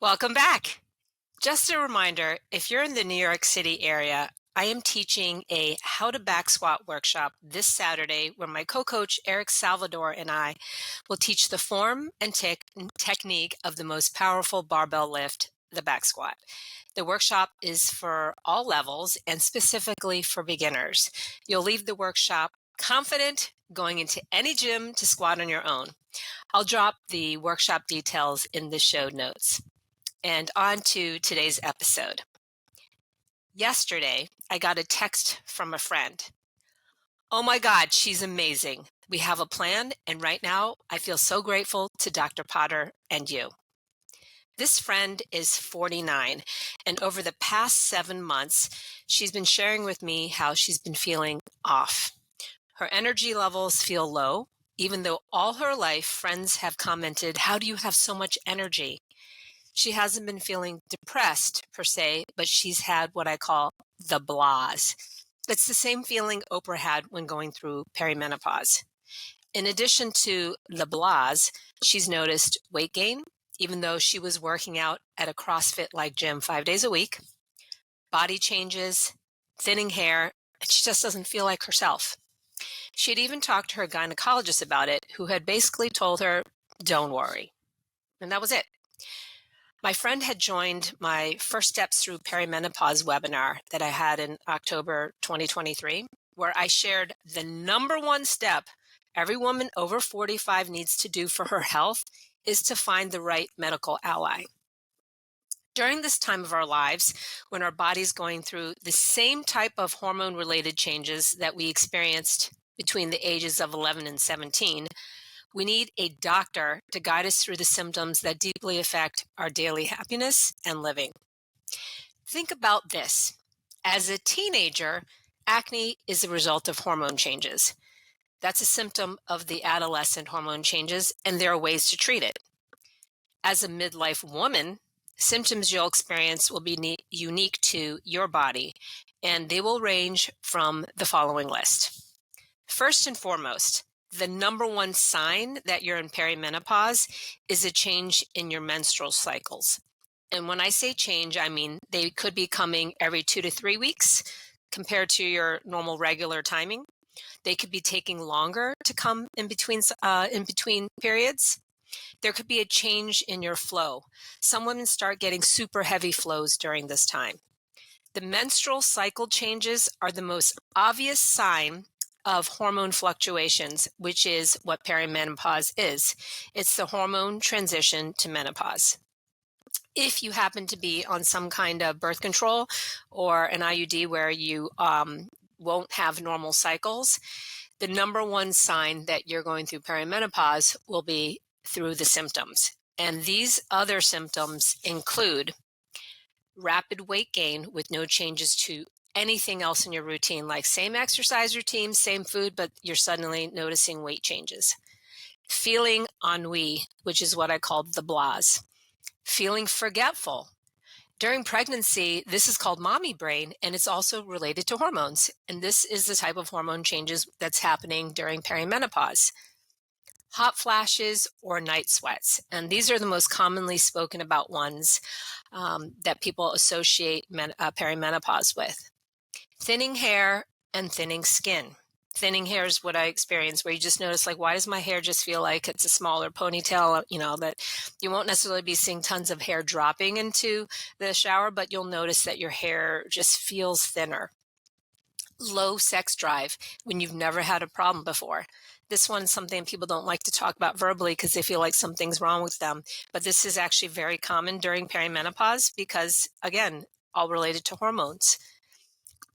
Welcome back. Just a reminder, if you're in the New York City area, I am teaching a how to back squat workshop this Saturday where my co-coach Eric Salvador and I will teach the form and technique of the most powerful barbell lift, the back squat. The workshop is for all levels and specifically for beginners. You'll leave the workshop confident going into any gym to squat on your own. I'll drop the workshop details in the show notes. And on to today's episode. Yesterday, I got a text from a friend. Oh my God, she's amazing. We have a plan, and right now I feel so grateful to Dr. Potter and you. This friend is 49, and over the past 7 months, she's been sharing with me how she's been feeling off. Her energy levels feel low, even though all her life friends have commented, "How do you have so much energy?" She hasn't been feeling depressed per se, but she's had what I call the blahs. It's the same feeling Oprah had when going through perimenopause. In addition to the blahs, she's noticed weight gain, even though she was working out at a CrossFit-like gym 5 days a week, body changes, thinning hair, and she just doesn't feel like herself. She had even talked to her gynecologist about it, who had basically told her, don't worry. And that was it. My friend had joined my First Steps Through Perimenopause webinar that I had in October 2023, where I shared the number one step every woman over 45 needs to do for her health is to find the right medical ally. During this time of our lives, when our body's going through the same type of hormone-related changes that we experienced between the ages of 11 and 17, we need a doctor to guide us through the symptoms that deeply affect our daily happiness and living. Think about this. As a teenager, acne is a result of hormone changes. That's a symptom of the adolescent hormone changes, and there are ways to treat it. As a midlife woman, symptoms you'll experience will be unique to your body, and they will range from the following list. First and foremost, the number one sign that you're in perimenopause is a change in your menstrual cycles. And when I say change, I mean they could be coming every 2 to 3 weeks compared to your normal regular timing. They could be taking longer to come in between periods. There could be a change in your flow. Some women start getting super heavy flows during this time. The menstrual cycle changes are the most obvious sign of hormone fluctuations, which is what perimenopause is. It's the hormone transition to menopause. If you happen to be on some kind of birth control or an IUD where you won't have normal cycles, the number one sign that you're going through perimenopause will be through the symptoms. And these other symptoms include rapid weight gain with no changes to anything else in your routine, like same exercise routine, same food, but you're suddenly noticing weight changes. Feeling ennui, which is what I called the blahs. Feeling forgetful. During pregnancy, this is called mommy brain, and it's also related to hormones. And this is the type of hormone changes that's happening during perimenopause. Hot flashes or night sweats. And these are the most commonly spoken about ones that people associate perimenopause with. Thinning hair and thinning skin. Thinning hair is what I experience, where you just notice, like, why does my hair just feel like it's a smaller ponytail? That you won't necessarily be seeing tons of hair dropping into the shower, but you'll notice that your hair just feels thinner. Low sex drive when you've never had a problem before. This one's something people don't like to talk about verbally because they feel like something's wrong with them. But this is actually very common during perimenopause because, again, all related to hormones.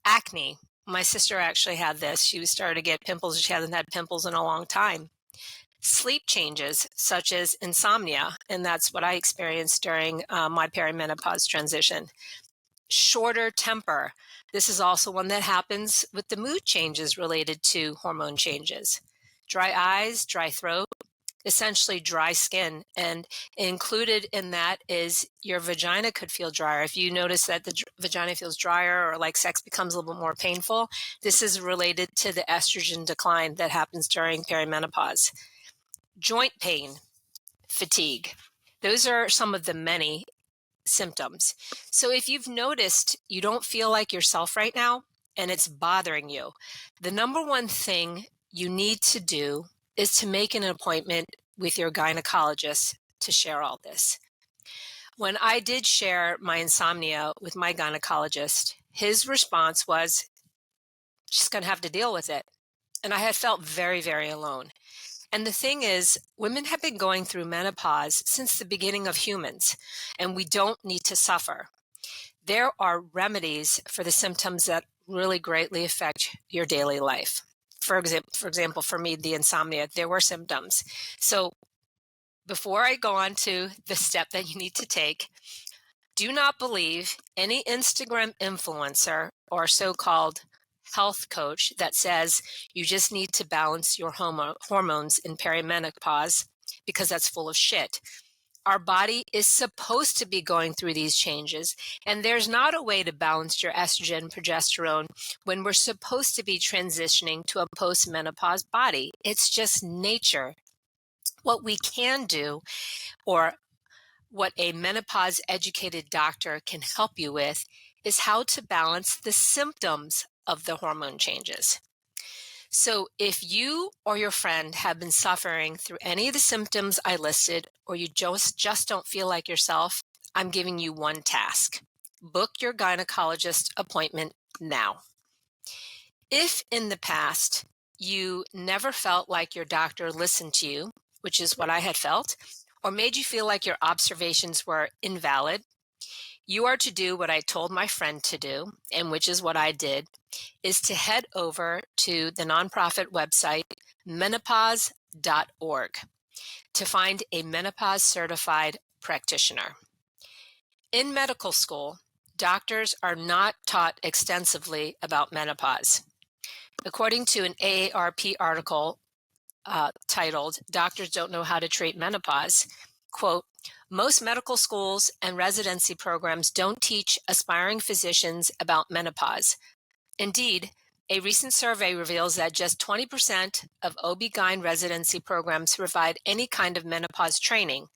Acne. My sister actually had this. She started to get pimples. She hasn't had pimples in a long time. Sleep changes, such as insomnia, and that's what I experienced during my perimenopause transition. Shorter temper. This is also one that happens with the mood changes related to hormone changes. Dry eyes, dry throat, essentially dry skin. And included in that is your vagina could feel drier. If you notice that the vagina feels drier or like sex becomes a little bit more painful, this is related to the estrogen decline that happens during perimenopause. Joint pain, fatigue. Those are some of the many symptoms. So if you've noticed you don't feel like yourself right now and it's bothering you, the number one thing you need to do is to make an appointment with your gynecologist to share all this. When I did share my insomnia with my gynecologist, his response was, she's going to have to deal with it. And I had felt very, very alone. And the thing is, women have been going through menopause since the beginning of humans, and we don't need to suffer. There are remedies for the symptoms that really greatly affect your daily life. For example, for me, the insomnia, there were symptoms. So before I go on to the step that you need to take, do not believe any Instagram influencer or so-called health coach that says you just need to balance your hormones in perimenopause, because that's full of shit. Our body is supposed to be going through these changes, and there's not a way to balance your estrogen, progesterone when we're supposed to be transitioning to a post-menopause body. It's just nature. What we can do, or what a menopause educated doctor can help you with, is how to balance the symptoms of the hormone changes. So if you or your friend have been suffering through any of the symptoms I listed, or you just don't feel like yourself, I'm giving you one task. Book your gynecologist appointment now. If in the past you never felt like your doctor listened to you, which is what I had felt, or made you feel like your observations were invalid, you are to do what I told my friend to do, and which is what I did, is to head over to the nonprofit website menopause.org to find a menopause certified practitioner. In medical school, doctors are not taught extensively about menopause. According to an AARP article titled, "Doctors Don't Know How to Treat Menopause," quote, "Most medical schools and residency programs don't teach aspiring physicians about menopause. Indeed, a recent survey reveals that just 20% of OB-GYN residency programs provide any kind of menopause training.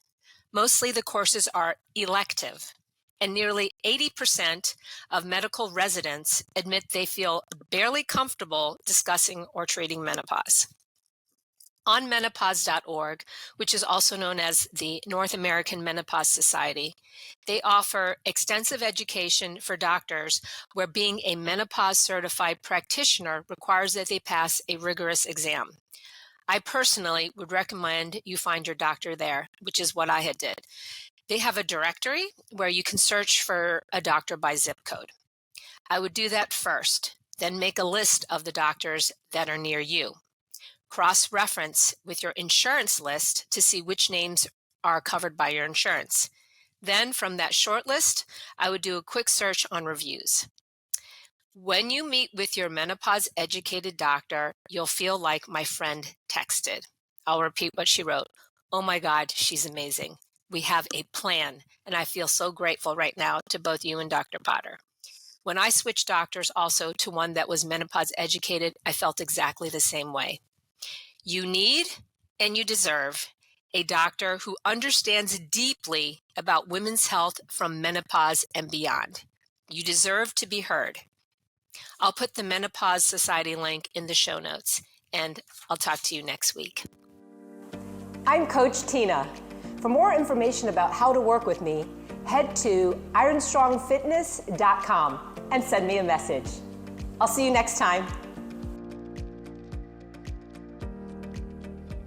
Mostly the courses are elective, and nearly 80% of medical residents admit they feel barely comfortable discussing or treating menopause." On menopause.org, which is also known as the North American Menopause Society, they offer extensive education for doctors where being a menopause certified practitioner requires that they pass a rigorous exam. I personally would recommend you find your doctor there, which is what I had did. They have a directory where you can search for a doctor by zip code. I would do that first, then make a list of the doctors that are near you. Cross-reference with your insurance list to see which names are covered by your insurance. Then from that short list, I would do a quick search on reviews. When you meet with your menopause educated doctor, you'll feel like my friend texted. I'll repeat what she wrote. "Oh my God, she's amazing. We have a plan, and I feel so grateful right now to both you and Dr. Potter." When I switched doctors also to one that was menopause educated, I felt exactly the same way. You need and you deserve a doctor who understands deeply about women's health from menopause and beyond. You deserve to be heard. I'll put the Menopause Society link in the show notes, and I'll talk to you next week. I'm Coach Tina. For more information about how to work with me, head to ironstrongfitness.com and send me a message. I'll see you next time.